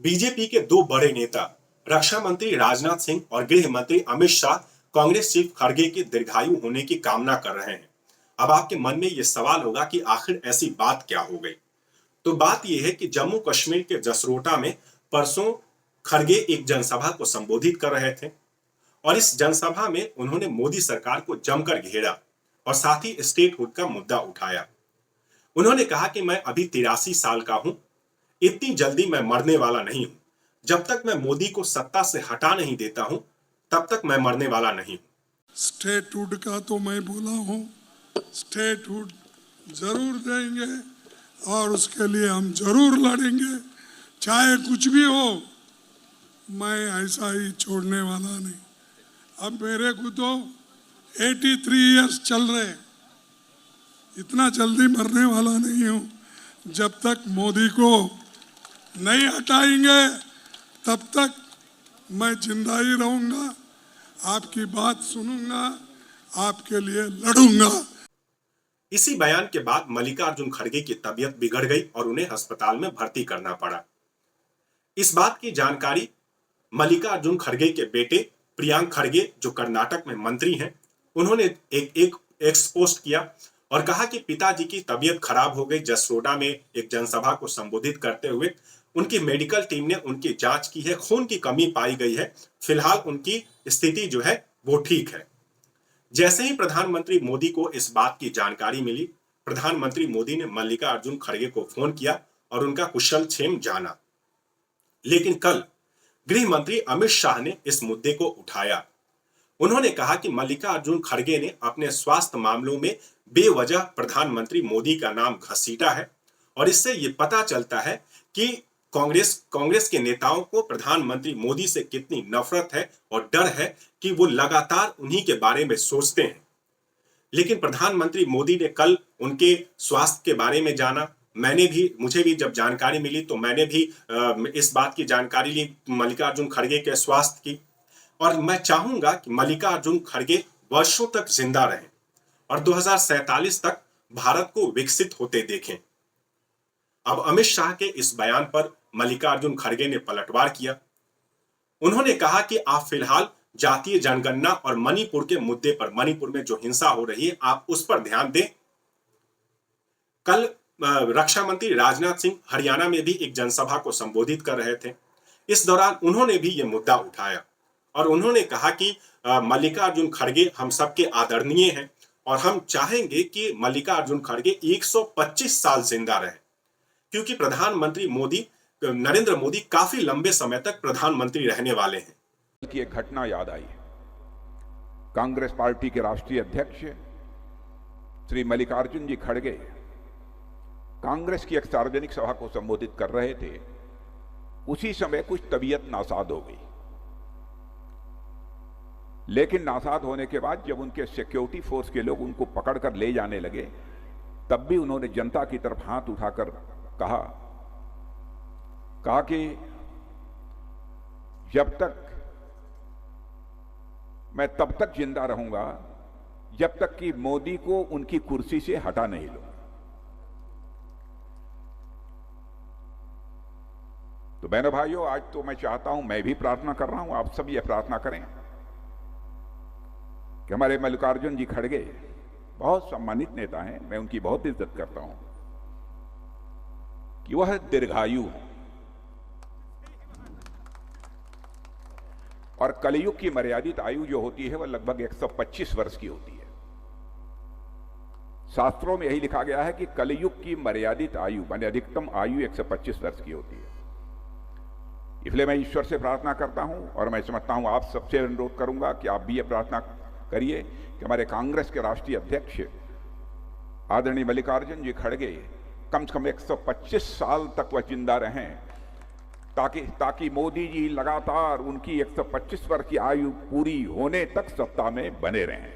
BJP के दो बड़े नेता रक्षा मंत्री राजनाथ सिंह और गृह मंत्री अमित शाह कांग्रेस चीफ खड़गे के दीर्घायु होने की कामना कर रहे हैं। अब आपके मन में यह सवाल होगा कि आखिर ऐसी बात क्या हो गई। तो बात यह है कि जम्मू कश्मीर के जसरोटा में परसों खड़गे एक जनसभा को संबोधित कर रहे थे और इस जनसभा में उन्होंने मोदी सरकार को जमकर घेरा और साथ ही स्टेटहुड का मुद्दा उठाया। उन्होंने कहा कि मैं अभी 83 साल का हूं, इतनी जल्दी मैं मरने वाला नहीं हूं। जब तक मैं मोदी को सत्ता से हटा नहीं देता हूं, तब तक मैं मरने वाला नहीं हूं। स्टेटहुड का तो मैं बोला हूं, स्टेटहुड जरूर देंगे और उसके लिए हम जरूर लड़ेंगे, चाहे कुछ भी हो। मैं ऐसा ही छोड़ने वाला नहीं। अब मेरे को तो 83 इयर्स चल रहे, इतना जल्दी मरने वाला नहीं हूं। जब तक मोदी को नहीं हटाएंगे तब तक मैं जिंदा ही रहूंगा, आपकी बात सुनूंगा, आपके लिए लड़ूंगा। इसी बयान के बाद मल्लिकार्जुन खड़गे की तबीयत बिगड़ गई और उन्हें अस्पताल में भर्ती करना पड़ा। इस बात की जानकारी मल्लिकार्जुन खड़गे के बेटे प्रियांक खड़गे, जो कर्नाटक में मंत्री हैं, उन्होंने एक एक्सपोस्ट किया और कहा कि पिताजी की तबीयत खराब हो गई। जसरोटा में एक जनसभा को संबोधित करते हुए उनकी मेडिकल टीम ने उनकी जांच की है, खून की कमी पाई गई है, फिलहाल उनकी स्थिति जो है वो ठीक है। जैसे ही प्रधानमंत्री मोदी को इस बात की जानकारी मिली, प्रधानमंत्री मोदी ने मल्लिकार्जुन खड़गे को फोन किया और उनका कुशलक्षेम जाना। लेकिन कल गृह मंत्री अमित शाह ने इस मुद्दे को उठाया। उन्होंने कहा कि मल्लिकार्जुन खड़गे ने अपने स्वास्थ्य मामलों में बेवजह प्रधानमंत्री मोदी का नाम घसीटा है और इससे ये पता चलता है कि कांग्रेस के नेताओं को प्रधानमंत्री मोदी से कितनी नफरत है और डर है कि वो लगातार उन्हीं के बारे में सोचते हैं। लेकिन प्रधानमंत्री मोदी ने कल उनके स्वास्थ्य के बारे में जाना। मुझे भी जब जानकारी मिली तो मैंने भी इस बात की जानकारी ली मल्लिकार्जुन खड़गे के स्वास्थ्य की, और मैं चाहूंगा कि मल्लिकार्जुन खड़गे वर्षों तक जिंदा रहें और 2047 तक भारत को विकसित होते देखें। अब अमित शाह के इस बयान पर मल्लिकार्जुन खड़गे ने पलटवार किया। उन्होंने कहा कि आप फिलहाल जातीय जनगणना और मणिपुर के मुद्दे पर, मणिपुर में जो हिंसा हो रही है, आप उस पर ध्यान दें। कल रक्षा मंत्री राजनाथ सिंह हरियाणा में भी एक जनसभा को संबोधित कर रहे थे। इस दौरान उन्होंने भी यह मुद्दा उठाया और उन्होंने कहा कि मल्लिकार्जुन खड़गे हम सबके आदरणीय हैं और हम चाहेंगे कि मल्लिकार्जुन खड़गे 125 साल जिंदा रहे, क्योंकि प्रधानमंत्री नरेंद्र मोदी काफी लंबे समय तक प्रधानमंत्री रहने वाले हैं। की एक घटना याद आई। कांग्रेस पार्टी के राष्ट्रीय अध्यक्ष श्री मल्लिकार्जुन जी खड़गे कांग्रेस की एक सार्वजनिक सभा को संबोधित कर रहे थे। उसी समय कुछ तबीयत नासाज हो गई, लेकिन नासाज होने के बाद जब उनके सिक्योरिटी फोर्स के लोग उनको पकड़कर ले जाने लगे, तब भी उन्होंने जनता की तरफ हाथ उठाकर कहा कि जब तक मैं तब तक जिंदा रहूंगा जब तक कि मोदी को उनकी कुर्सी से हटा नहीं लूं। तो बहनों भाइयों, आज तो मैं चाहता हूं, मैं भी प्रार्थना कर रहा हूं, आप सब ये प्रार्थना करें कि हमारे मल्लिकार्जुन जी खड़गे बहुत सम्मानित नेता हैं, मैं उनकी बहुत इज्जत करता हूं, कि वह दीर्घायु हो और कलयुग की मर्यादित आयु जो होती है वह लगभग 125 वर्ष की होती है। शास्त्रों में यही लिखा गया है कि कलयुग की मर्यादित आयु माने अधिकतम आयु 125 वर्ष की होती है। इसलिए मैं ईश्वर से प्रार्थना करता हूं और मैं समझता हूं आप सबसे अनुरोध करूंगा कि आप भी ये प्रार्थना करिए कि हमारे कांग्रेस के राष्ट्रीय अध्यक्ष आदरणीय मल्लिकार्जुन जी खड़गे कम से कम 125 साल तक वह जिंदा रहें, ताकि मोदी जी लगातार उनकी 125 वर्ष की आयु पूरी होने तक सत्ता में बने रहें।